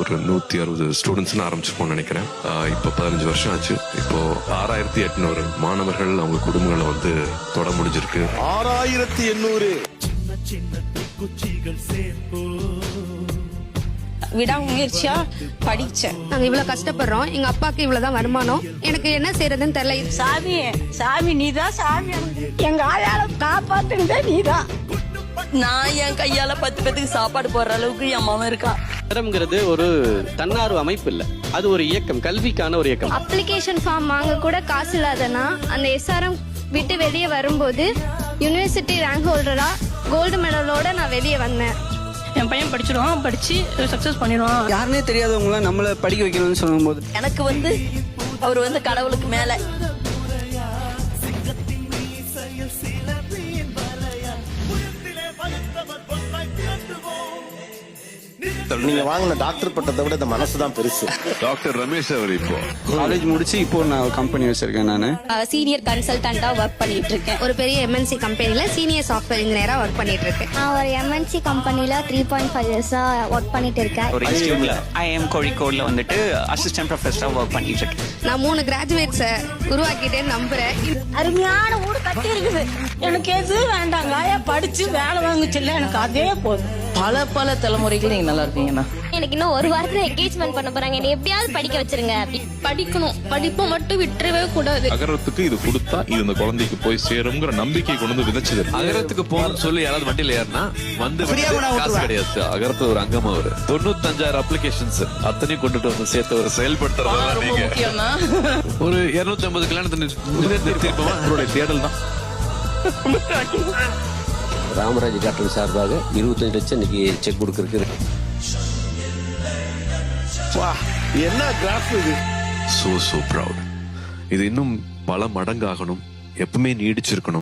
ஒரு 160 ஸ்டூடெண்ட்ஸ்னு ஆரம்பிச்சிருப்போம்னு நினைக்கிறேன். இப்போ 15 வருஷம் ஆச்சு. இப்போ 6800 மாணவர்கள் அவங்க குடும்பங்களை வந்து தொட முடிஞ்சிருக்கு. 6800 விடாமுயற்சியா படிச்சேன். நாங்க இவ்வளவு கஷ்டப்படுறோம், எங்க அப்பாக்கு இவ்வளவுதான் வருமானம், எனக்கு என்ன செய்யறதுன்னு தெரியல. சாமி நீதான் சாமி, எங்க ஆயால காப்பாத்துனதே நீதான். நான் என் கையால 10 பேத்துக்கு சாப்பாடு போடுற அளவுக்கு என் மாமன் இருக்கான். நகரம்ங்கிறது ஒரு தன்னார்வ அமைப்பு இல்ல, அது ஒரு இயக்கம், கல்விக்கான ஒரு இயக்கம். அப்ளிகேஷன் ஃபார்ம் வாங்க கூட காசு இல்லாதனா அந்த எஸ்ஆர்எம் விட்டு வெளியே வரும்போது யூனிவர்சிட்டி ரேங்க் ஹோல்டரா கோல்டு மெடலோட நான் வெளியே வந்தேன். என் பையன் படிச்சிருவான், படிச்சு சக்சஸ் பண்ணிடுவான். யாருன்னே தெரியாதவங்க நம்மள படிக்க வைக்கணும்னு சொல்லும் போது எனக்கு வந்து அவர் வந்து கடவுளுக்கு மேல. நீங்க வாங்கின டாக்டர் பட்டத்தை விட இந்த மனசுதான் பெருசு. டாக்டர் ரமேஷ் அவர் இப்போ காலேஜ் முடிச்சு இப்போ நான் கம்பெனி வச்சிருக்கேன். நானு சீனியர் கன்சல்டன்டா ஒர்க் பண்ணிட்டு இருக்கேன். ஒரு பெரிய எம்என்சி கம்பெனில சீனியர் சாஃப்ட்வேர் இன்ஜினியரா ஒர்க் பண்ணிட்டு இருக்கேன். நான் ஒரு எம்என்சி கம்பெனில 3.5 இயர்ஸா ஒர்க் பண்ணிட்டு இருக்கேன். ஒரு இன்ஸ்டிடியூட்ல ஐஎம் கோழிக்கோட்ல வந்துட்டு அசிஸ்டன்ட் ப்ரொஃபஸரா ஒர்க் பண்ணிட்டு இருக்கேன். நான் 3 கிராஜுவேட்ஸை உருவாக்கிட்டேன்னு நம்புறேன். அருமையான ஊடு கட்டி இருக்குது. எனக்கு எது வேண்டாங்க, படிச்சு வேலை வாங்குச்சுல்ல, எனக்கு அதே போதும். பல தலைமுறைகள் நீங்க நல்லா இருக்கீங்கண்ணா. எனக்கு இன்னும் ஒரு வாரத்துல என்கேஜ்மெண்ட் பண்ண போறாங்க, என்ன எப்படியாவது படிக்க வச்சிருங்க. படிக்கணும், படிப்பை மட்டும் விட்டுறவே கூடாது. அகரத்துக்கு இது கொடுத்தா இது இந்த குழந்தைக்கு போய் சேருங்கிற நம்பிக்கை கொண்டு வந்து விதைச்சது. அகரத்துக்கு போகணும்னு சொல்லி யாராவது வண்டியில ஏறினா வந்து காசு கிடையாது. அகரத்து ஒரு அங்கமா ஒரு 95,000 அப்ளிகேஷன்ஸ் அத்தனையும் கொண்டுட்டு வந்து சேர்த்து ஒரு செயல்படுத்துறதா நீங்க ஒரு 250 கல்யாணத்தை நிறுத்திருப்போம். அவருடைய தேடல் தான். ராமராஜ் டாக்டர் சார்பாக 25 லட்சம் இன்னைக்கு செக் கொடுக்கறதுக்கு. என்ன கிராஃப் இது! So proud. இது இன்னும் பல மடங்காகணும், எப்பவுமே நீடிச்சிருக்கணும்.